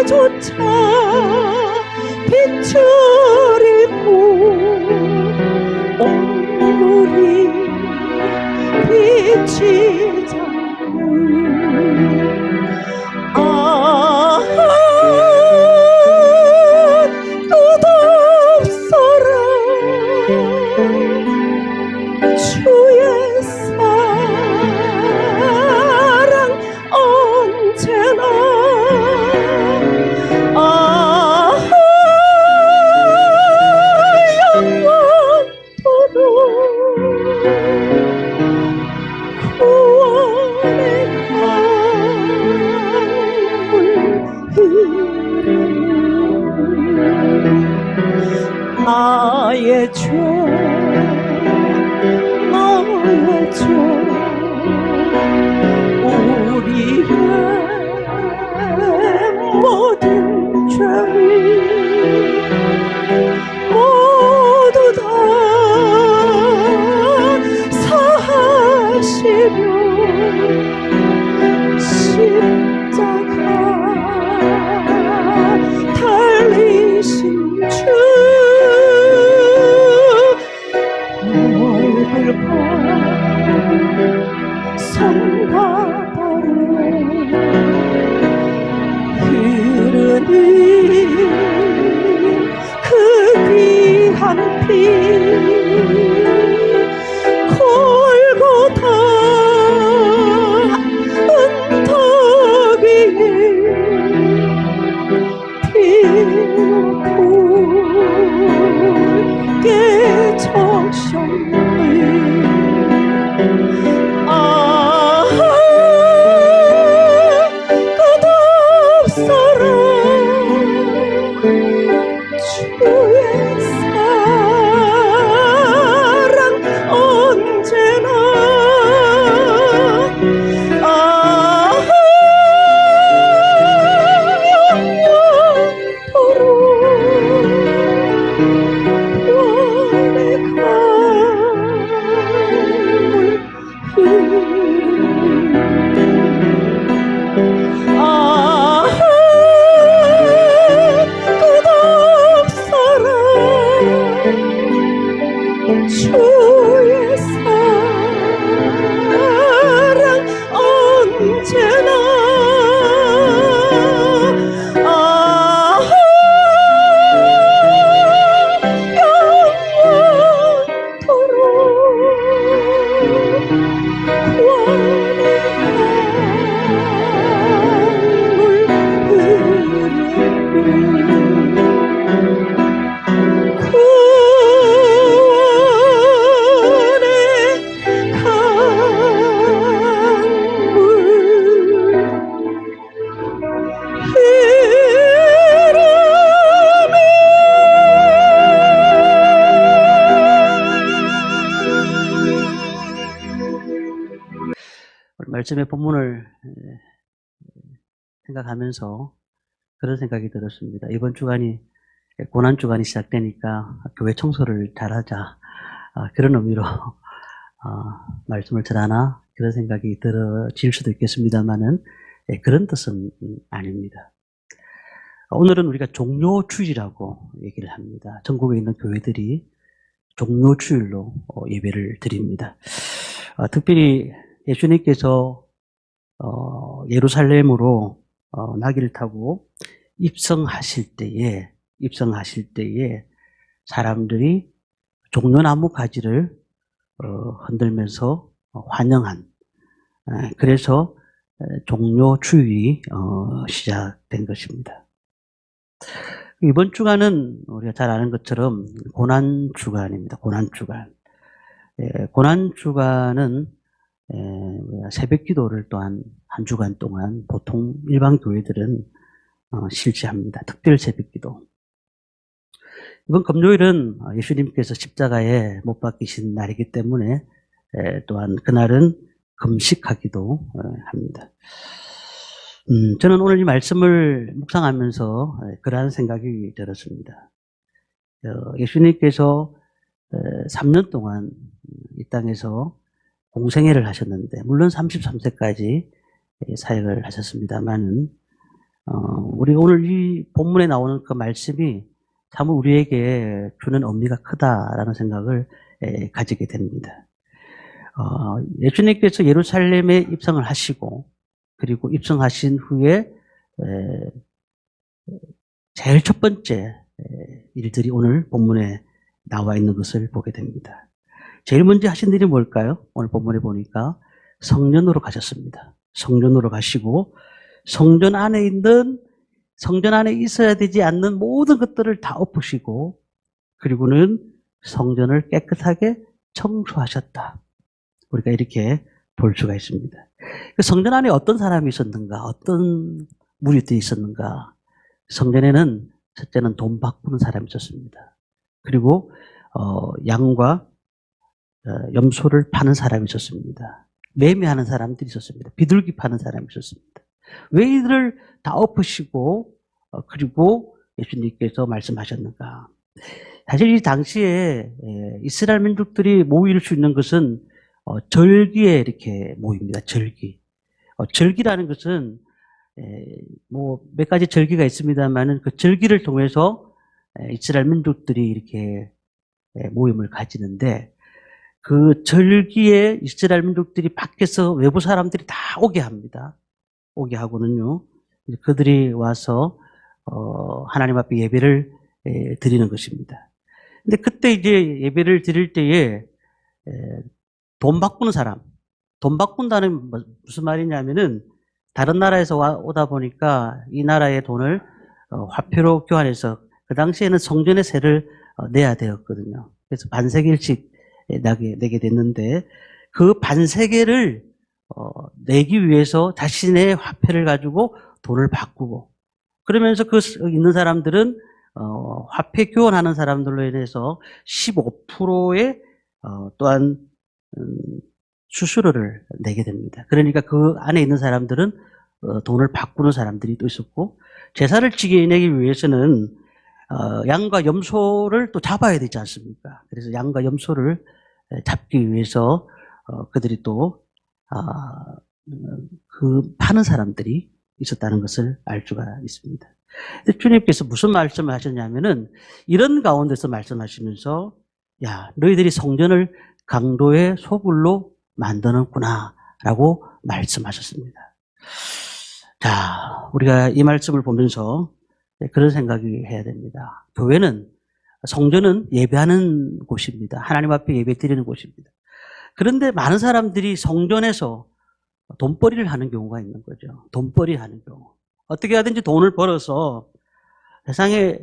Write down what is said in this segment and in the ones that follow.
조차 빛을 잃고 온물이 비치지 않는 끝없어라 주의 사랑 언제나 영원토록 구원의 강물 나의 죄 나의 죄 우리의 모든 죄를 모두 다 사하시려 십자가 달리신 주 얼굴과 손과 발에 흐르는 그 귀한 피 골고다 은덕 위에 피로 붉게 적셨네 끝없어라 주의 사랑 언제나 주의 사랑 언제나 영원토록 말씀의 본문을 생각하면서 그런 생각이 들었습니다. 이번 주간이 고난 주간이 시작되니까 교회 청소를 잘하자 그런 의미로 말씀을 전하나 그런 생각이 들어질 수도 있겠습니다만은 그런 뜻은 아닙니다. 오늘은 우리가 종료주일이라고 얘기를 합니다. 전국에 있는 교회들이 종료주일로 예배를 드립니다. 특별히 예수님께서 예루살렘으로 나귀를 타고 입성하실 때에 사람들이 종려나무 가지를 흔들면서 환영한 그래서 종료주일이 시작된 것입니다. 이번 주간은 우리가 잘 아는 것처럼 고난주간입니다. 고난주간은 새벽기도를 또한 한 주간 동안 보통 일반 교회들은 실시합니다. 특별 새벽기도. 이번 금요일은 예수님께서 십자가에 못 박히신 날이기 때문에 또한 그날은 금식하기도 합니다. 저는 오늘 이 말씀을 묵상하면서 그러한 생각이 들었습니다. 예수님께서 3년 동안 이 땅에서 공생애를 하셨는데, 물론 33세까지 사역을 하셨습니다만은, 우리가 오늘 이 본문에 나오는 그 말씀이 참 우리에게 주는 의미가 크다라는 생각을 가지게 됩니다. 예수님께서 예루살렘에 입성을 하시고 그리고 입성하신 후에 제일 첫 번째 일들이 오늘 본문에 나와 있는 것을 보게 됩니다. 제일 먼저 하신 일이 뭘까요? 오늘 본문에 보니까 성전으로 가셨습니다. 성전으로 가시고 성전 안에 있어야 되지 않는 모든 것들을 다 엎으시고 그리고는 성전을 깨끗하게 청소하셨다. 우리가 이렇게 볼 수가 있습니다. 성전 안에 어떤 사람이 있었는가? 어떤 무리들이 있었는가? 성전에는 첫째는 돈 바꾸는 사람이 있었습니다. 그리고 양과 염소를 파는 사람이 있었습니다. 매매하는 사람들이 있었습니다. 비둘기 파는 사람이 있었습니다. 왜 이들을 다 엎으시고 그리고 예수님께서 말씀하셨는가? 사실 이 당시에 이스라엘 민족들이 모일 수 있는 것은 절기에 이렇게 모입니다. 절기. 절기라는 것은 뭐 몇 가지 절기가 있습니다만은 그 절기를 통해서 이스라엘 민족들이 이렇게 모임을 가지는데 그 절기에 이스라엘 민족들이 밖에서 외부 사람들이 다 오게 합니다. 오게 하고는요, 그들이 와서 하나님 앞에 예배를 드리는 것입니다. 근데 그때 이제 예배를 드릴 때에 돈 바꾸는 사람, 돈 바꾼다는 무슨 말이냐면은 다른 나라에서 오다 보니까 이 나라의 돈을 화폐로 교환해서 그 당시에는 성전의 세를 내야 되었거든요. 그래서 반세겔씩 내게 됐는데 그 반세겔을 내기 위해서 자신의 화폐를 가지고 돈을 바꾸고 그러면서 그 있는 사람들은 화폐 교환하는 사람들로 인해서 15%의 또한 수수료를 내게 됩니다. 그러니까 그 안에 있는 사람들은 돈을 바꾸는 사람들이 또 있었고 제사를 지내기 위해서는 양과 염소를 또 잡아야 되지 않습니까? 그래서 양과 염소를 잡기 위해서 그들이 또 그 파는 사람들이 있었다는 것을 알 수가 있습니다. 주님께서 무슨 말씀을 하셨냐면은 이런 가운데서 말씀하시면서 야, 너희들이 성전을 강도의 소굴로 만드는구나 라고 말씀하셨습니다. 자, 우리가 이 말씀을 보면서 그런 생각이 해야 됩니다. 교회는 성전은 예배하는 곳입니다. 하나님 앞에 예배 드리는 곳입니다. 그런데 많은 사람들이 성전에서 돈벌이를 하는 경우가 있는 거죠. 돈벌이 하는 경우. 어떻게 하든지 돈을 벌어서 세상에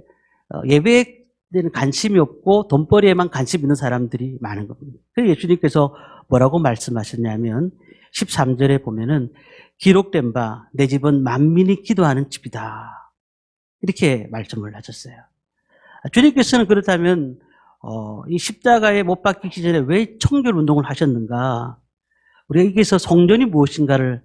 예배에 대한 관심이 없고 돈벌이에만 관심 있는 사람들이 많은 겁니다. 그래서 예수님께서 뭐라고 말씀하셨냐면 13절에 보면은 기록된 바 내 집은 만민이 기도하는 집이다. 이렇게 말씀을 하셨어요. 주님께서는 그렇다면 이 십자가에 못 박히기 전에 왜 청결 운동을 하셨는가? 우리가 여기서 성전이 무엇인가를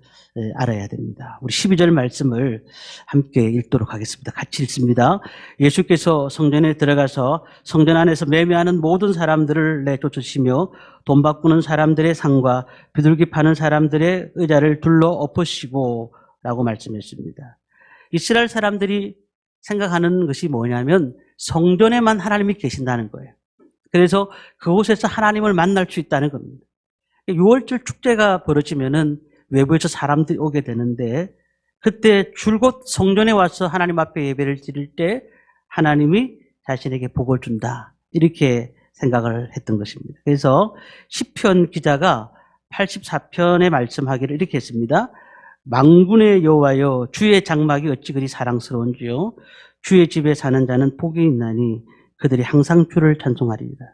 알아야 됩니다. 우리 12절 말씀을 함께 읽도록 하겠습니다. 같이 읽습니다. 예수께서 성전에 들어가서 성전 안에서 매매하는 모든 사람들을 내쫓으시며 돈 바꾸는 사람들의 상과 비둘기 파는 사람들의 의자를 둘러 엎으시고 라고 말씀했습니다. 이스라엘 사람들이 생각하는 것이 뭐냐면 성전에만 하나님이 계신다는 거예요. 그래서 그곳에서 하나님을 만날 수 있다는 겁니다. 6월절 축제가 벌어지면은 외부에서 사람들이 오게 되는데 그때 줄곧 성전에 와서 하나님 앞에 예배를 드릴 때 하나님이 자신에게 복을 준다. 이렇게 생각을 했던 것입니다. 그래서 시편 기자가 84편에 말씀하기를 이렇게 했습니다. 만군의 여호와여 주의 장막이 어찌 그리 사랑스러운지요. 주의 집에 사는 자는 복이 있나니 그들이 항상 주를 찬송하리이다.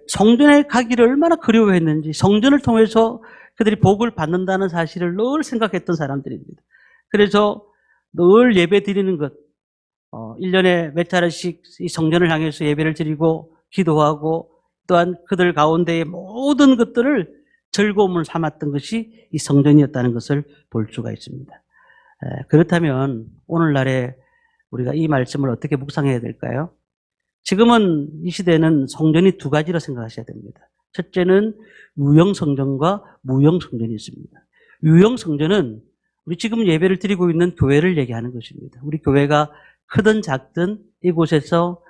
성전에 가기를 얼마나 그리워했는지 성전을 통해서 그들이 복을 받는다는 사실을 늘 생각했던 사람들입니다. 그래서 늘 예배 드리는 것, 1년에 몇 차례씩 이 성전을 향해서 예배를 드리고 기도하고 또한 그들 가운데의 모든 것들을 즐거움을 삼았던 것이 이 성전이었다는 것을 볼 수가 있습니다. 그렇다면 오늘날에 우리가 이 말씀을 어떻게 묵상해야 될까요? 지금은 이 시대는 성전이 두 가지로 생각하셔야 됩니다. 첫째는 유형 성전과 무형 성전이 있습니다. 유형 성전은 우리 지금 예배를 드리고 있는 교회를 얘기하는 것입니다. 우리 교회가 크든 작든 이곳에서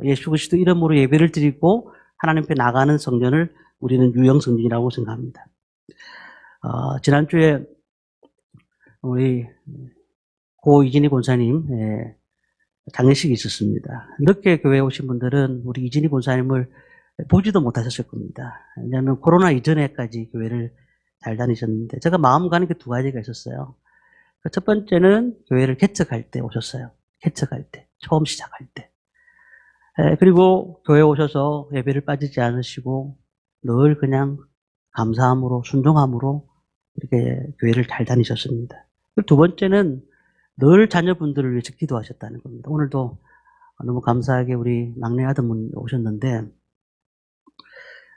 예수 그리스도 이름으로 예배를 드리고 하나님 앞에 나가는 성전을 우리는 유형 성전이라고 생각합니다. 지난주에 우리 고 이진희 권사님 장례식이 있었습니다. 늦게 교회에 오신 분들은 우리 이진희 권사님을 보지도 못하셨을 겁니다. 왜냐하면 코로나 이전에까지 교회를 잘 다니셨는데 제가 마음 가는 게 두 가지가 있었어요. 첫 번째는 교회를 개척할 때 오셨어요. 개척할 때, 처음 시작할 때. 그리고 교회에 오셔서 예배를 빠지지 않으시고 늘 그냥 감사함으로 순종함으로 이렇게 교회를 잘 다니셨습니다. 두 번째는 늘 자녀분들을 위해서 기도하셨다는 겁니다. 오늘도 너무 감사하게 우리 막내 아드분 오셨는데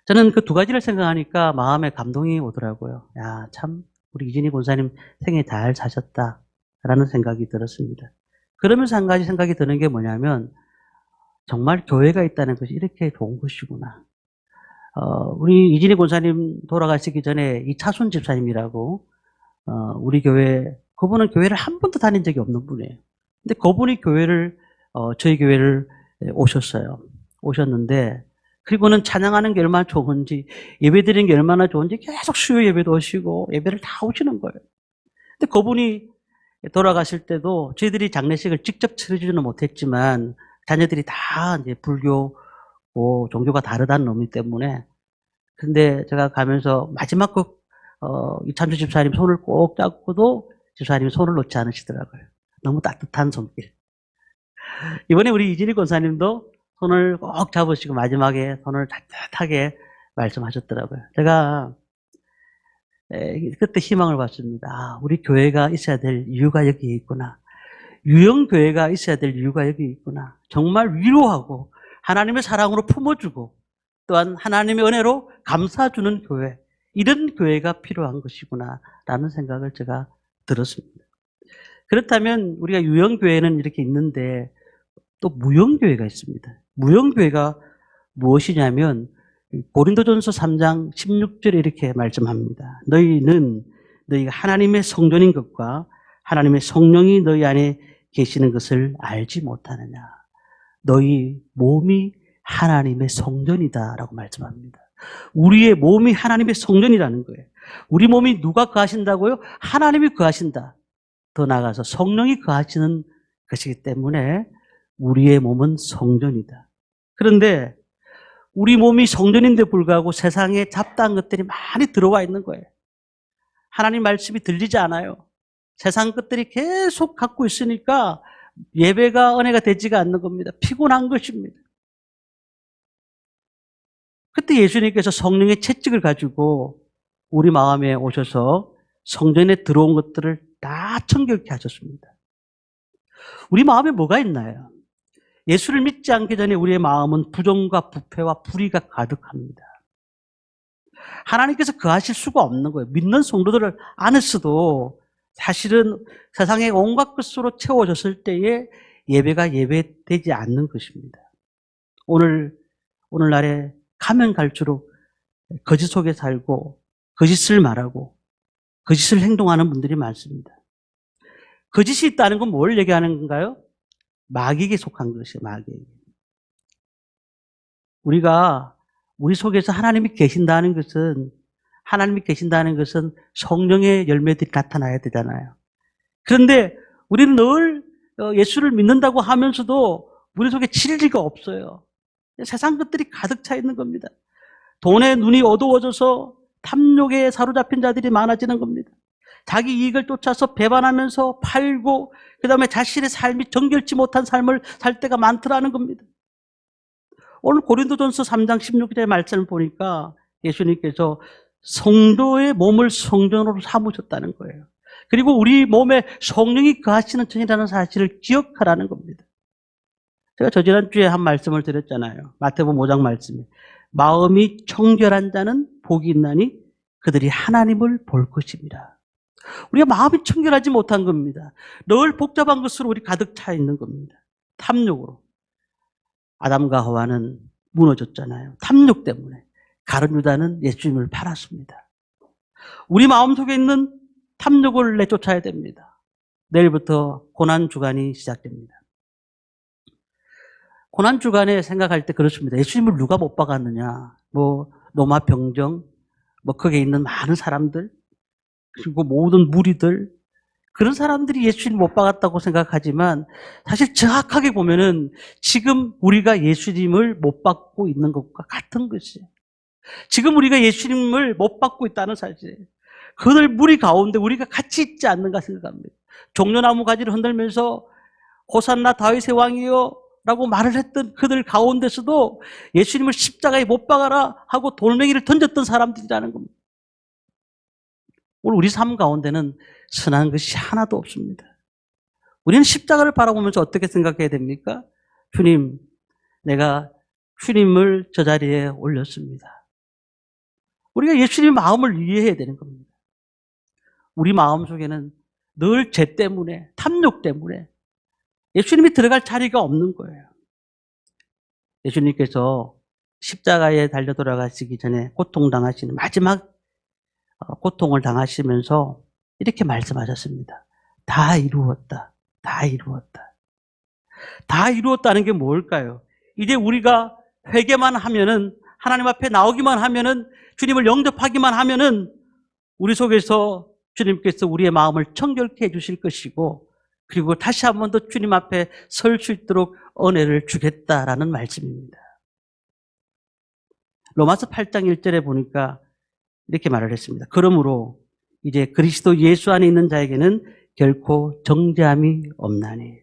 저는 그 두 가지를 생각하니까 마음에 감동이 오더라고요. 야, 참 우리 이진희 권사님 생애 잘 사셨다라는 생각이 들었습니다. 그러면서 한 가지 생각이 드는 게 뭐냐면 정말 교회가 있다는 것이 이렇게 좋은 것이구나. 우리 이진희 권사님 돌아가시기 전에 이차순 집사님이라고 우리 교회 그분은 교회를 한 번도 다닌 적이 없는 분이에요. 근데 그분이 저희 교회를 오셨어요. 오셨는데 그리고는 찬양하는 게 얼마나 좋은지 예배 드리는 게 얼마나 좋은지 계속 수요 예배도 오시고 예배를 다 오시는 거예요. 근데 그분이 돌아가실 때도 저희들이 장례식을 직접 치르지는 못했지만 자녀들이 다 이제 불교 종교가 다르다는 의미 때문에 근데 제가 가면서 마지막 이찬주 집사님 손을 꼭 잡고도 집사님이 손을 놓지 않으시더라고요. 너무 따뜻한 손길. 이번에 우리 이진희 권사님도 손을 꼭 잡으시고 마지막에 손을 따뜻하게 말씀하셨더라고요. 제가 그때 희망을 봤습니다. 우리 교회가 있어야 될 이유가 여기에 있구나. 유형교회가 있어야 될 이유가 여기 있구나. 정말 위로하고 하나님의 사랑으로 품어주고 또한 하나님의 은혜로 감싸주는 교회. 이런 교회가 필요한 것이구나 라는 생각을 제가 들었습니다. 그렇다면 우리가 유형교회는 이렇게 있는데 또 무형교회가 있습니다. 무형교회가 무엇이냐면 고린도전서 3장 16절에 이렇게 말씀합니다. 너희가 하나님의 성전인 것과 하나님의 성령이 너희 안에 계시는 것을 알지 못하느냐. 너희 몸이 하나님의 성전이다라고 말씀합니다. 우리의 몸이 하나님의 성전이라는 거예요. 우리 몸이 누가 거하신다고요? 하나님이 거하신다. 더 나아가서 성령이 거하시는 것이기 때문에 우리의 몸은 성전이다. 그런데 우리 몸이 성전인데 불구하고 세상에 잡다한 것들이 많이 들어와 있는 거예요. 하나님 말씀이 들리지 않아요. 세상 것들이 계속 갖고 있으니까 예배가 은혜가 되지가 않는 겁니다. 피곤한 것입니다. 그때 예수님께서 성령의 채찍을 가지고 우리 마음에 오셔서 성전에 들어온 것들을 다 청결케 하셨습니다. 우리 마음에 뭐가 있나요? 예수를 믿지 않기 전에 우리의 마음은 부정과 부패와 불의가 가득합니다. 하나님께서 거하실 수가 없는 거예요. 믿는 성도들 안에서도 사실은 세상의 온갖 것으로 채워졌을 때에 예배가 예배되지 않는 것입니다. 오늘날에 가면 갈수록 거짓 속에 살고 거짓을 말하고 거짓을 행동하는 분들이 많습니다. 거짓이 있다는 건 뭘 얘기하는 건가요? 마귀에게 속한 것이에요. 마귀에게. 우리 속에서 하나님이 계신다는 것은 성령의 열매들이 나타나야 되잖아요. 그런데 우리는 늘 예수를 믿는다고 하면서도 우리 속에 진리가 없어요. 세상 것들이 가득 차 있는 겁니다. 돈에 눈이 어두워져서 탐욕에 사로잡힌 자들이 많아지는 겁니다. 자기 이익을 쫓아서 배반하면서 팔고 그 다음에 자신의 삶이 정결치 못한 삶을 살 때가 많더라는 겁니다. 오늘 고린도전서 3장 16절의 말씀을 보니까 예수님께서 성도의 몸을 성전으로 삼으셨다는 거예요. 그리고 우리 몸에 성령이 거하시는 천이라는 사실을 기억하라는 겁니다. 제가 저지난주에 한 말씀을 드렸잖아요. 마태복음 5장 말씀에 마음이 청결한 자는 복이 있나니 그들이 하나님을 볼 것입니다. 우리가 마음이 청결하지 못한 겁니다. 늘 복잡한 것으로 우리 가득 차 있는 겁니다. 탐욕으로. 아담과 하와는 무너졌잖아요. 탐욕 때문에. 가룟 유다는 예수님을 팔았습니다. 우리 마음속에 있는 탐욕을 내쫓아야 됩니다. 내일부터 고난주간이 시작됩니다. 고난주간에 생각할 때 그렇습니다. 예수님을 누가 못 박았느냐. 로마 병정, 거기에 있는 많은 사람들, 그리고 모든 무리들, 그런 사람들이 예수님 못 박았다고 생각하지만 사실 정확하게 보면은 지금 우리가 예수님을 못 박고 있는 것과 같은 것이에요. 지금 우리가 예수님을 못 박고 있다는 사실이에요. 그들 무리 가운데 우리가 같이 있지 않는가 생각합니다. 종려나무 가지를 흔들면서 호산나 다윗의 왕이여 라고 말을 했던 그들 가운데서도 예수님을 십자가에 못 박아라 하고 돌멩이를 던졌던 사람들이라는 겁니다. 오늘 우리 삶 가운데는 선한 것이 하나도 없습니다. 우리는 십자가를 바라보면서 어떻게 생각해야 됩니까? 주님, 내가 주님을 저 자리에 올렸습니다. 우리가 예수님의 마음을 이해해야 되는 겁니다. 우리 마음 속에는 늘 죄 때문에, 탐욕 때문에 예수님이 들어갈 자리가 없는 거예요. 예수님께서 십자가에 달려 돌아가시기 전에 고통당하시는 마지막 고통을 당하시면서 이렇게 말씀하셨습니다. 다 이루었다. 다 이루었다. 다 이루었다는 게 뭘까요? 이제 우리가 회개만 하면은, 하나님 앞에 나오기만 하면은, 주님을 영접하기만 하면은 우리 속에서 주님께서 우리의 마음을 청결케 해주실 것이고, 그리고 다시 한 번 더 주님 앞에 설 수 있도록 은혜를 주겠다라는 말씀입니다. 로마서 8장 1절에 보니까 이렇게 말을 했습니다. 그러므로 이제 그리스도 예수 안에 있는 자에게는 결코 정죄함이 없나니.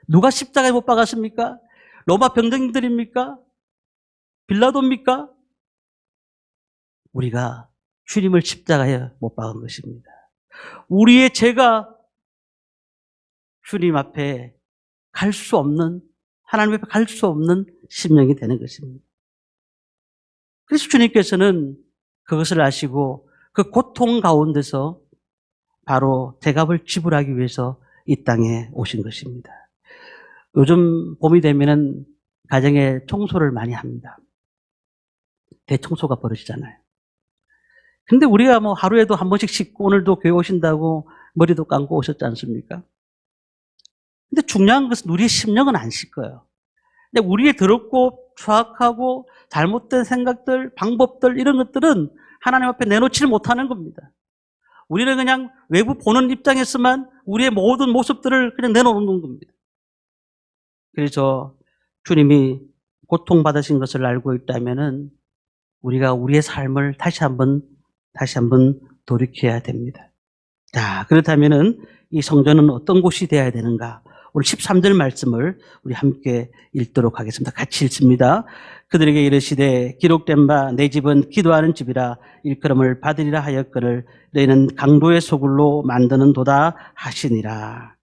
누가 십자가에 못 박았습니까? 로마 병정들입니까? 빌라도입니까? 우리가 주님을 십자가에 못 박은 것입니다. 우리의 죄가 주님 앞에 갈 수 없는, 하나님 앞에 갈 수 없는 심령이 되는 것입니다. 그래서 주님께서는 그것을 아시고 그 고통 가운데서 바로 대값을 지불하기 위해서 이 땅에 오신 것입니다. 요즘 봄이 되면은 가정에 청소를 많이 합니다. 대청소가 벌어지잖아요. 근데 우리가 하루에도 한 번씩 씻고 오늘도 교회 오신다고 머리도 감고 오셨지 않습니까? 근데 중요한 것은 우리의 심령은 안 씻어요. 근데 우리의 더럽고 추악하고 잘못된 생각들, 방법들 이런 것들은 하나님 앞에 내놓지를 못하는 겁니다. 우리는 그냥 외부 보는 입장에서만 우리의 모든 모습들을 그냥 내놓는 겁니다. 그래서 주님이 고통받으신 것을 알고 있다면은 우리가 우리의 삶을 다시 한번 돌이켜야 됩니다. 자, 그렇다면은 이 성전은 어떤 곳이 되어야 되는가? 오늘 13절 말씀을 우리 함께 읽도록 하겠습니다. 같이 읽습니다. 그들에게 이르시되 기록된 바 내 집은 기도하는 집이라 일컬음을 받으리라 하였거늘 너희는 강도의 소굴로 만드는 도다 하시니라.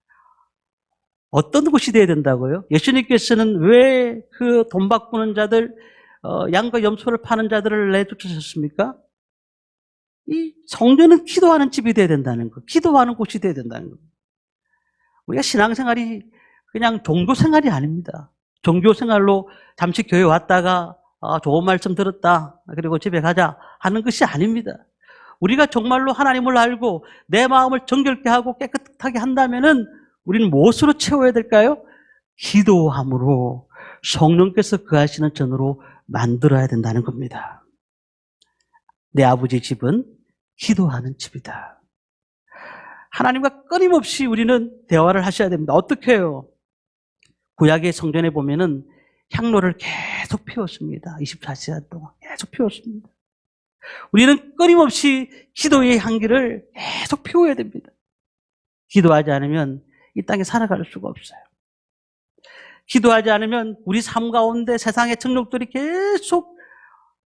어떤 곳이 되어야 된다고요? 예수님께서는 왜 그 돈 바꾸는 자들, 양과 염소를 파는 자들을 내쫓으셨습니까? 이 성전은 기도하는 집이 되어야 된다는 거, 기도하는 곳이 되어야 된다는 거. 우리가 신앙생활이 그냥 종교생활이 아닙니다. 종교생활로 잠시 교회 왔다가 좋은 말씀 들었다 그리고 집에 가자 하는 것이 아닙니다. 우리가 정말로 하나님을 알고 내 마음을 정결케 하고 깨끗하게 한다면은 우리는 무엇으로 채워야 될까요? 기도함으로 성령께서 거하시는 전으로 만들어야 된다는 겁니다. 내 아버지 집은 기도하는 집이다. 하나님과 끊임없이 우리는 대화를 하셔야 됩니다. 어떻게 해요? 구약의 성전에 보면은 향로를 계속 피웠습니다. 24시간 동안 계속 피웠습니다. 우리는 끊임없이 기도의 향기를 계속 피워야 됩니다. 기도하지 않으면 이 땅에 살아갈 수가 없어요. 기도하지 않으면 우리 삶 가운데 세상의 정욕들이 계속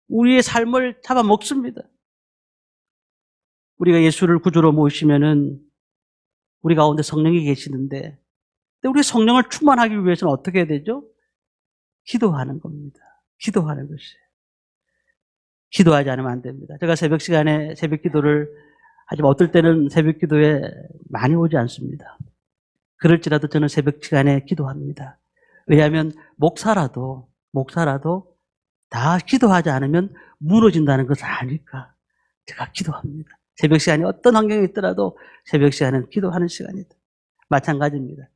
우리의 삶을 잡아먹습니다. 우리가 예수를 구주로 모시면은 우리 가운데 성령이 계시는데, 우리 성령을 충만하기 위해서는 어떻게 해야 되죠? 기도하는 겁니다. 기도하는 것이에요. 기도하지 않으면 안 됩니다. 제가 새벽 시간에 새벽 기도를 하지만 어떨 때는 새벽 기도에 많이 오지 않습니다. 그럴지라도 저는 새벽 시간에 기도합니다. 왜냐하면 목사라도 다 기도하지 않으면 무너진다는 것을 아니까 제가 기도합니다. 새벽 시간이 어떤 환경에 있더라도 새벽 시간은 기도하는 시간이다. 마찬가지입니다.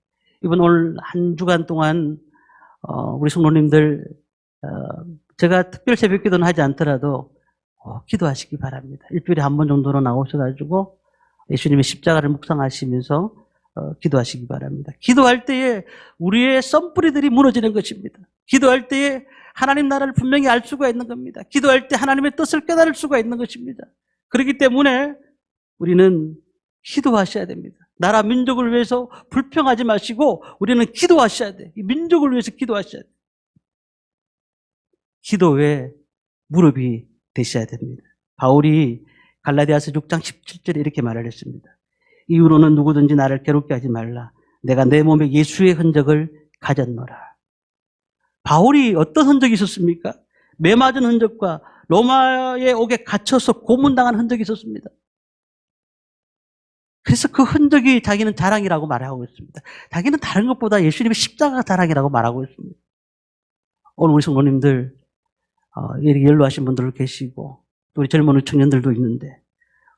이번 오늘 한 주간 동안 우리 성도님들 제가 특별 새벽 기도는 하지 않더라도 기도하시기 바랍니다. 일주일에 한 번 정도로 나오셔가지고 예수님의 십자가를 묵상하시면서 기도하시기 바랍니다. 기도할 때에 우리의 썬뿌리들이 무너지는 것입니다. 기도할 때에 하나님 나라를 분명히 알 수가 있는 겁니다. 기도할 때 하나님의 뜻을 깨달을 수가 있는 것입니다. 그렇기 때문에 우리는 기도하셔야 됩니다. 나라 민족을 위해서 불평하지 마시고 우리는 기도하셔야 돼. 이 민족을 위해서 기도하셔야 돼. 기도에 무릎이 되셔야 됩니다. 바울이 갈라디아서 6장 17절에 이렇게 말을 했습니다. 이후로는 누구든지 나를 괴롭게 하지 말라. 내가 내 몸에 예수의 흔적을 가졌노라. 바울이 어떤 흔적이 있었습니까? 매 맞은 흔적과 로마의 옥에 갇혀서 고문당한 흔적이 있었습니다. 그래서 그 흔적이 자기는 자랑이라고 말하고 있습니다. 자기는 다른 것보다 예수님의 십자가가 자랑이라고 말하고 있습니다. 오늘 우리 성도님들 이렇게 연로하신 분들 계시고 또 우리 젊은 청년들도 있는데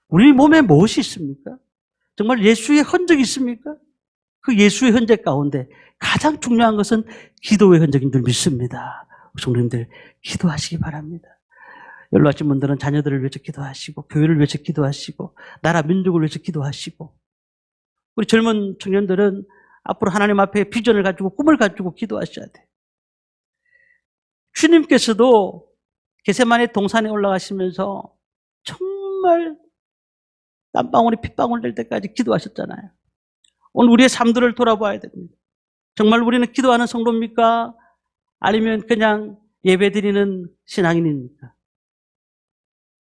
우리 몸에 무엇이 있습니까? 정말 예수의 흔적이 있습니까? 그 예수의 흔적 가운데 가장 중요한 것은 기도의 흔적인 줄 믿습니다. 성도님들 기도하시기 바랍니다. 연로하신 분들은 자녀들을 위해서 기도하시고 교회를 위해서 기도하시고 나라 민족을 위해서 기도하시고 우리 젊은 청년들은 앞으로 하나님 앞에 비전을 가지고 꿈을 가지고 기도하셔야 돼요. 주님께서도 겟세마네 동산에 올라가시면서 정말 땀방울이 핏방울 될 때까지 기도하셨잖아요. 오늘 우리의 삶들을 돌아봐야 됩니다. 정말 우리는 기도하는 성도입니까? 아니면 그냥 예배드리는 신앙인입니까?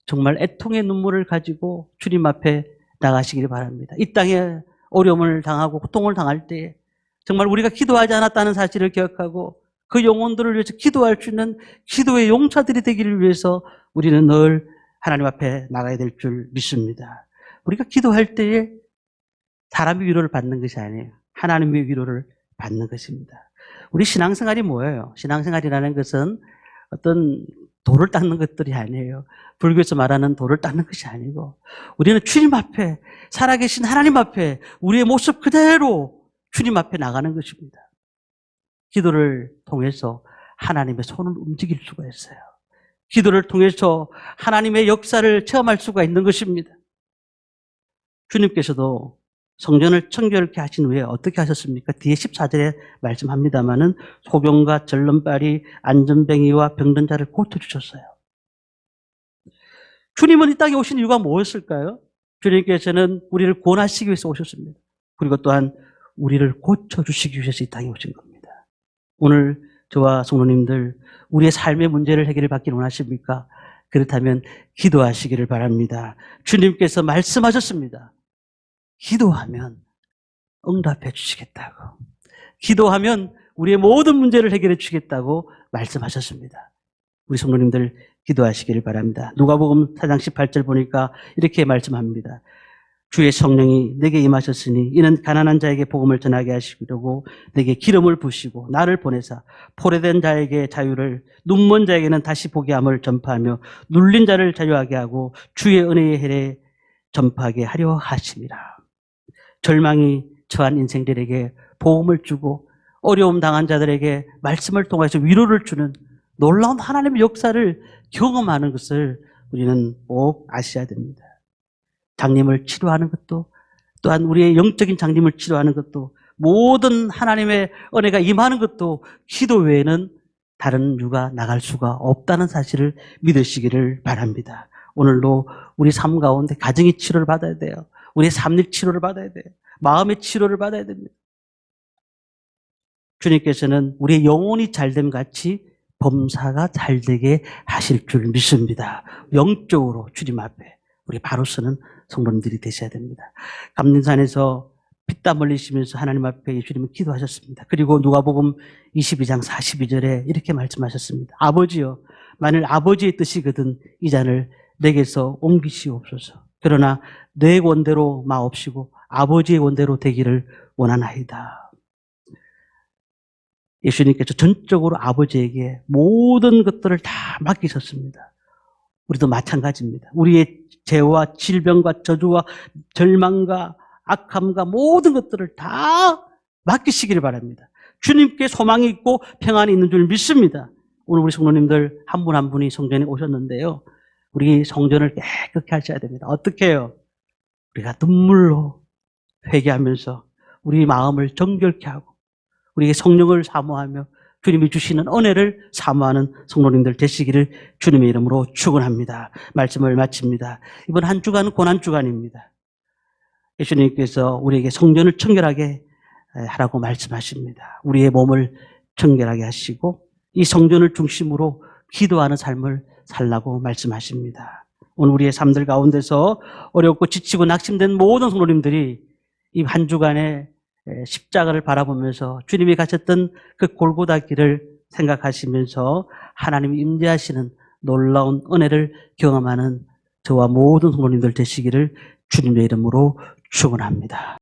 정말 애통의 눈물을 가지고 주님 앞에 나가시길 바랍니다. 이 땅에 어려움을 당하고 고통을 당할 때 정말 우리가 기도하지 않았다는 사실을 기억하고 그 영혼들을 위해서 기도할 수 있는 기도의 용사들이 되기를 위해서 우리는 늘 하나님 앞에 나가야 될 줄 믿습니다. 우리가 기도할 때에 사람의 위로를 받는 것이 아니에요. 하나님의 위로를 받는 것입니다. 우리 신앙생활이 뭐예요? 신앙생활이라는 것은 어떤 돌을 닦는 것들이 아니에요. 불교에서 말하는 돌을 닦는 것이 아니고 우리는 주님 앞에 살아계신 하나님 앞에 우리의 모습 그대로 주님 앞에 나가는 것입니다. 기도를 통해서 하나님의 손을 움직일 수가 있어요. 기도를 통해서 하나님의 역사를 체험할 수가 있는 것입니다. 주님께서도 성전을 청결케 하신 후에 어떻게 하셨습니까? 뒤에 14절에 말씀합니다마는 소경과 절름발이 안전뱅이와 병든 자를 고쳐주셨어요. 주님은 이 땅에 오신 이유가 무엇일까요? 주님께서는 우리를 구원하시기 위해서 오셨습니다. 그리고 또한 우리를 고쳐주시기 위해서 이 땅에 오신 겁니다. 오늘 저와 성도님들 우리의 삶의 문제를 해결받기를 원하십니까? 그렇다면 기도하시기를 바랍니다. 주님께서 말씀하셨습니다. 기도하면 응답해 주시겠다고. 기도하면 우리의 모든 문제를 해결해 주시겠다고 말씀하셨습니다. 우리 성도님들 기도하시기를 바랍니다. 누가복음 4장 18절 보니까 이렇게 말씀합니다. 주의 성령이 내게 임하셨으니 이는 가난한 자에게 복음을 전하게 하시려고 내게 기름을 부으시고 나를 보내사 포로된 자에게 자유를 눈먼 자에게는 다시 보게 함을 전파하며 눌린 자를 자유하게 하고 주의 은혜의 해를 전파하게 하려 하심이라. 절망이 처한 인생들에게 복음을 주고 어려움 당한 자들에게 말씀을 통해서 위로를 주는 놀라운 하나님의 역사를 경험하는 것을 우리는 꼭 아셔야 됩니다. 장님을 치료하는 것도 또한 우리의 영적인 장님을 치료하는 것도 모든 하나님의 은혜가 임하는 것도 기도 외에는 다른 이유가 나갈 수가 없다는 사실을 믿으시기를 바랍니다. 오늘도 우리 삶 가운데 가정의 치료를 받아야 돼요. 우리의 삶의 치료를 받아야 돼요. 마음의 치료를 받아야 됩니다. 주님께서는 우리의 영혼이 잘됨 같이 범사가 잘되게 하실 줄 믿습니다. 영적으로 주님 앞에 우리 바로 서는 성도님들이 되셔야 됩니다. 감림산에서 피땀 흘리시면서 하나님 앞에 예수님은 기도하셨습니다. 그리고 누가복음 22장 42절에 이렇게 말씀하셨습니다. 아버지여, 만일 아버지의 뜻이거든 이 잔을 내게서 옮기시옵소서. 그러나 내 원대로 마옵시고 아버지의 원대로 되기를 원하나이다. 예수님께서 전적으로 아버지에게 모든 것들을 다 맡기셨습니다. 우리도 마찬가지입니다. 우리의 죄와 질병과 저주와 절망과 악함과 모든 것들을 다 맡기시기를 바랍니다. 주님께 소망이 있고 평안이 있는 줄 믿습니다. 오늘 우리 성도님들 한 분 한 분이 성전에 오셨는데요. 우리 성전을 깨끗게 하셔야 됩니다. 어떻게 해요? 우리가 눈물로 회개하면서 우리 마음을 정결케 하고 우리의 성령을 사모하며 주님이 주시는 은혜를 사모하는 성도님들 되시기를 주님의 이름으로 축원합니다. 말씀을 마칩니다. 이번 한 주간은 고난주간입니다. 예수님께서 우리에게 성전을 청결하게 하라고 말씀하십니다. 우리의 몸을 청결하게 하시고 이 성전을 중심으로 기도하는 삶을 살라고 말씀하십니다. 오늘 우리의 삶들 가운데서 어렵고 지치고 낙심된 모든 성도님들이 이 한 주간의 십자가를 바라보면서 주님이 가셨던 그 골고다 길을 생각하시면서 하나님이 임재하시는 놀라운 은혜를 경험하는 저와 모든 성도님들 되시기를 주님의 이름으로 축원합니다.